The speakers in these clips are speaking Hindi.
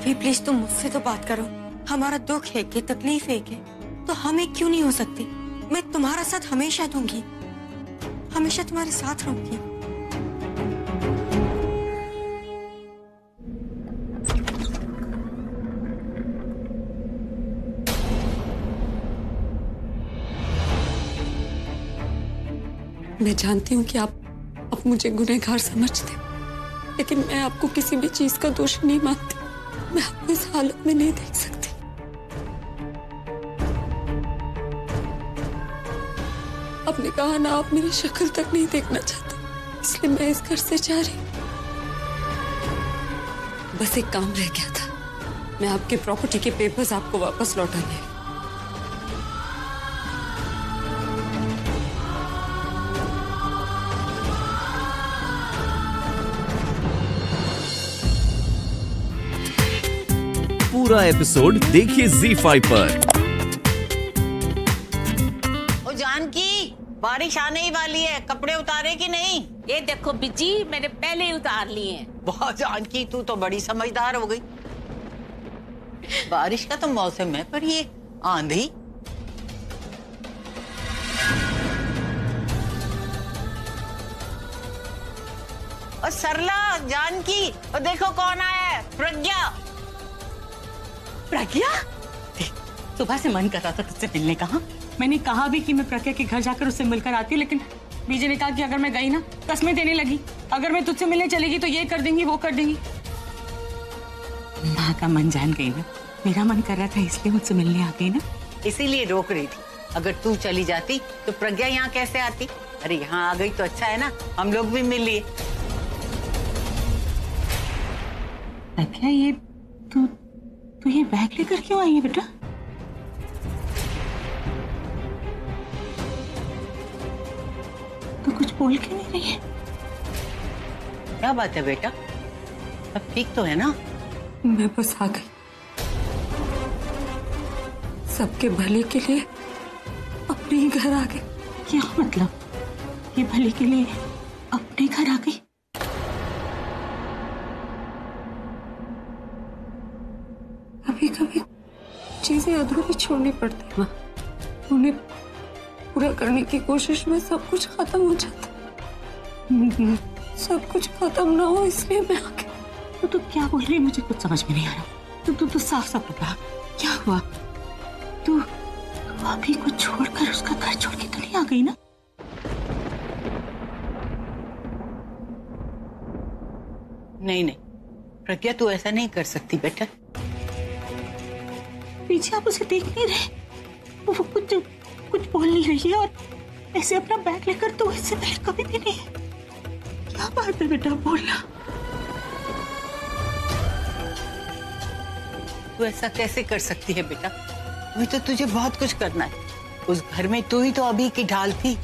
अभी प्लीज तुम मुझसे तो बात करो। हमारा दुख है कि तकलीफ है कि तो हमें क्यों नहीं हो सकती? मैं तुम्हारा साथ हमेशा दूंगी, हमेशा तुम्हारे साथ रहूंगी। मैं जानती हूँ कि आप मुझे गुनहगार समझते, लेकिन मैं आपको किसी भी चीज का दोषी नहीं मानती। मैं आपको इस हालत में नहीं देख सकती। आपने कहा ना, आप मेरी शक्ल तक नहीं देखना चाहते, इसलिए मैं इस घर से जा रही हूँ। बस एक काम रह गया था, मैं आपके प्रॉपर्टी के पेपर्स आपको वापस लौटाने। पूरा एपिसोड देखिए ZEE5 पर। ओ जानकी, बारिश आने ही वाली है, कपड़े उतारे कि नहीं? ये देखो बिजी, मैंने पहले ही उतार लिए हैं। बहुत जानकी, तू तो बड़ी समझदार हो गई। बारिश का तो मौसम है, पर ये आंधी। और सरला, जानकी, और देखो कौन आया है, प्रज्ञा। प्रज्ञा, सुबह से मन कर रहा था तुझसे मिलने का। मैंने कहा भी कि मैं प्रज्ञा के घर जाकर उससे मिलकर आती, लेकिन बीजे ने कहा कि अगर मैं गई ना, कसमें देने लगी, अगर मैं तुझसे मिलने चलेगी तो ये कर देंगी, वो कर देंगी। माँ का मन जान गई ना, मेरा मन कर रहा था इसलिए मुझसे मिलने आ गई ना। इसीलिए रोक रही थी। अगर तू चली जाती तो प्रज्ञा यहाँ कैसे आती? अरे यहाँ आ गई तो अच्छा है ना, हम लोग भी मिल लिए। प्रज्ञा, ये तू ये बैग लेकर क्यों आई है बेटा? तो कुछ बोल के नहीं रही है? क्या बात है बेटा, अब ठीक तो है ना? मैं बस आ गई, सबके भले के लिए अपने ही घर आ गई। क्या मतलब, ये भले के लिए अपने घर आ गई? कभी कभी चीजें अधूरी छोड़नी पड़ती है, उन्हें पूरा करने की कोशिश में सब कुछ खत्म हो जाता। सब कुछ खत्म ना हो इसलिए मैं आ गई। तू क्या बोल रही है? मुझे कुछ समझ में नहीं आ रहा। तू साफ साफ बता, क्या हुआ? तू अभी को छोड़कर उसका घर छोड़ के तो नहीं आ गई ना? नहीं नहीं प्रज्ञा, तू ऐसा नहीं कर सकती बेटा। पीछे आप उसे देख नहीं रहे? वो कुछ बोल नहीं रही है और ऐसे अपना बैग लेकर तो इससे पहले कभी भी नहीं। क्या बात है बेटा, बोलना। तू ऐसा कैसे कर सकती है बेटा? अभी तो तुझे बहुत कुछ करना है। उस घर में तू ही तो अभी की ढाल थी,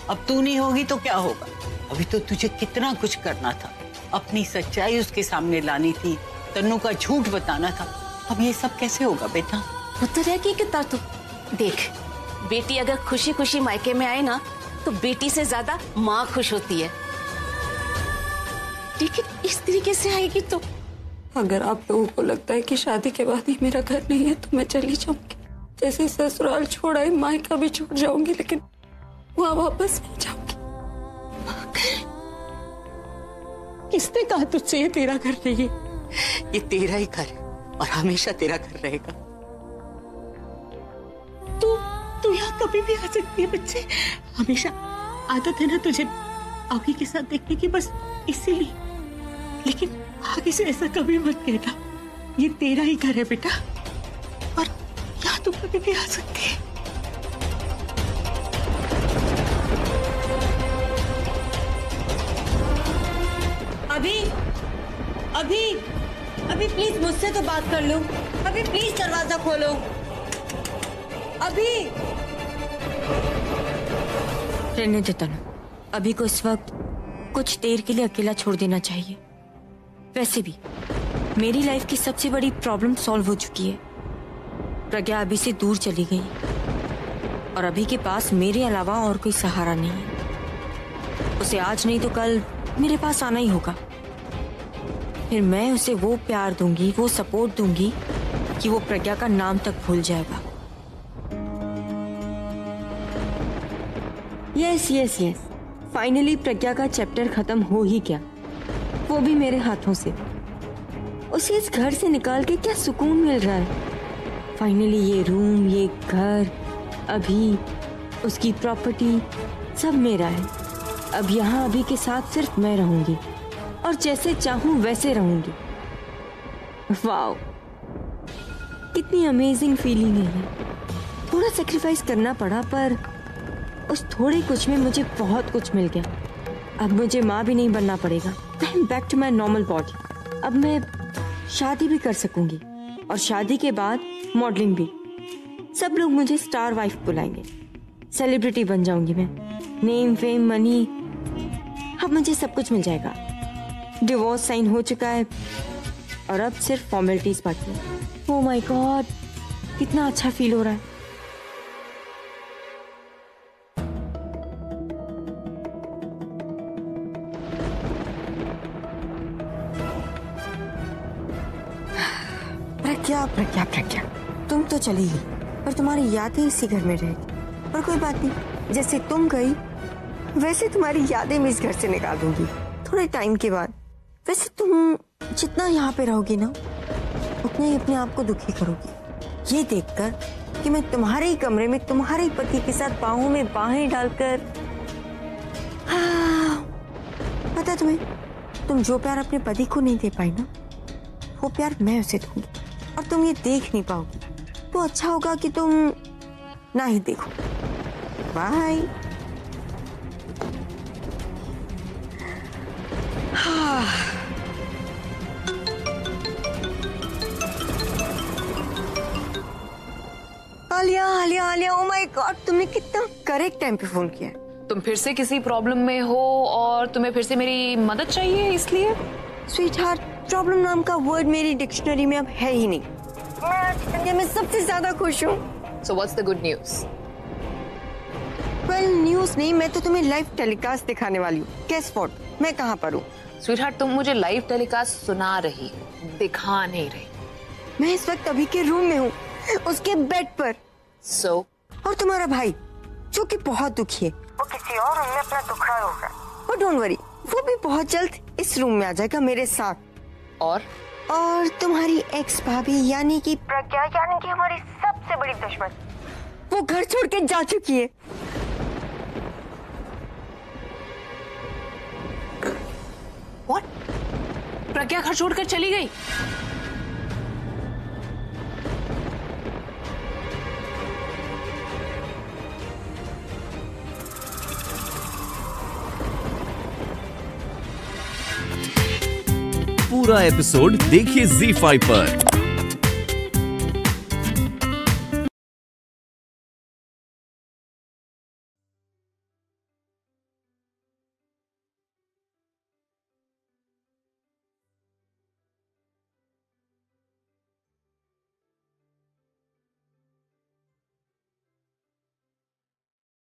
अब तू नहीं होगी तो क्या होगा? अभी तो तुझे कितना कुछ करना था, अपनी सच्चाई उसके सामने लानी थी, तन्नू का झूठ बताना था। अब ये सब कैसे होगा बेटा? पुत्र है कि कितना तू देख, बेटी अगर खुशी खुशी मायके में आए ना, तो बेटी से ज्यादा माँ खुश होती है। लेकिन इस तरीके से आएगी तो अगर आप लोगों को लगता है कि शादी के बाद ही मेरा घर नहीं है तो मैं चली जाऊंगी। जैसे ससुराल छोड़ आई, मायका भी छोड़ जाऊंगी, लेकिन वहां वापस नहीं जाऊंगी। किसने कहा तुझसे ये तेरा घर नहीं है? ये तेरा ही घर है और हमेशा तेरा घर रहेगा। तू यहाँ कभी भी आ सकती है बच्चे। हमेशा आदत है ना तुझे अभी के साथ देखने की, बस इसीलिए। लेकिन आगे से ऐसा कभी मत कहना। ये तेरा ही घर है बेटा, और यहाँ तू कभी भी आ सकती है। अभी प्लीज मुझसे तो बात कर लो। अभी प्लीज दरवाजा खोलो। अभी रहने दे तनु, अभी को इस वक्त कुछ देर के लिए अकेला छोड़ देना चाहिए। वैसे भी मेरी लाइफ की सबसे बड़ी प्रॉब्लम सॉल्व हो चुकी है। प्रज्ञा अभी से दूर चली गई और अभी के पास मेरे अलावा और कोई सहारा नहीं है। उसे आज नहीं तो कल मेरे पास आना ही होगा। फिर मैं उसे वो प्यार दूंगी, वो सपोर्ट दूंगी कि वो प्रज्ञा का नाम तक भूल जाएगा। यस यस यस, फाइनली प्रज्ञा का चैप्टर खत्म हो ही गया, वो भी मेरे हाथों से। उसे इस घर से निकाल के क्या सुकून मिल रहा है। फाइनली ये रूम, ये घर, अभी उसकी प्रॉपर्टी सब मेरा है। अब यहाँ अभी के साथ सिर्फ मैं रहूंगी और जैसे चाहूं वैसे रहूंगी। वाओ, कितनी अमेजिंग फीलिंग है ये। थोड़ा सेक्रीफाइस करना पड़ा पर उस थोड़े कुछ में मुझे बहुत कुछ मिल गया। अब मुझे माँ भी नहीं बनना पड़ेगा। I am back to my normal body. अब मैं शादी भी कर सकूंगी और शादी के बाद मॉडलिंग भी। सब लोग मुझे स्टार वाइफ बुलाएंगे, सेलिब्रिटी बन जाऊंगी मैं। नेम, फेम, मनी, अब मुझे सब कुछ मिल जाएगा। डिवोर्स साइन हो चुका है और अब सिर्फ फॉर्मेलिटीज बाकी है। ओह माय गॉड, कितना अच्छा फील हो रहा है। प्रज्ञा प्रज्ञा प्रज्ञा, तुम तो चली गई पर तुम्हारी यादें इसी घर में रहेगी। पर कोई बात नहीं, जैसे तुम गई वैसे तुम्हारी यादें मैं इस घर से निकाल दूंगी थोड़े टाइम के बाद। वैसे तुम जितना यहाँ पे रहोगी ना उतना ही अपने आप को दुखी करोगी, ये देखकर कि मैं तुम्हारे ही कमरे में तुम्हारे ही पति के साथ बाहों में बाहें डालकर। पता तुम्हें, तुम जो प्यार अपने पति को नहीं दे पाई ना, वो प्यार मैं उसे दूंगी और तुम ये देख नहीं पाओगी। तो अच्छा होगा कि तुम ना ही देखो। Bye. Alia Alia Alia, oh my God, तुमने कितना करेक्ट टाइम पे फोन किया है। तुम फिर से किसी प्रॉब्लम में हो और तुम्हें फिर से मेरी मदद चाहिए, इसलिए। स्वीट हार्ट, प्रॉब्लम नाम का वर्ड मेरी डिक्शनरी में अब है ही नहीं। मैं आज दुनिया में सबसे ज्यादा खुश हूँ। So what's the good news? Well, news नहीं, मैं तो तुम्हें लाइव टेलीकास्ट दिखाने वाली हूँ। गेस व्हाट, मैं कहाँ पर हूँ? स्वीटहार्ट, तुम मुझे लाइव टेलीकास्ट सुना रही हो, दिखा नहीं रही। मैं इस वक्त अभी के रूम में हूँ, उसके बेड पर। So? और तुम्हारा भाई जो कि बहुत दुखी है, वो किसी और रूम में अपना दुख रहा होगा। और डोंट वरी, वो भी बहुत जल्द इस रूम में आ जाएगा मेरे साथ। और तुम्हारी एक्स भाभी यानी कि प्रज्ञा, यानी कि हमारी सबसे बड़ी दुश्मन, वो घर छोड़ के जा चुकी है। What? प्रज्ञा घर छोड़कर चली गई? पूरा एपिसोड देखिए ZEE5 पर।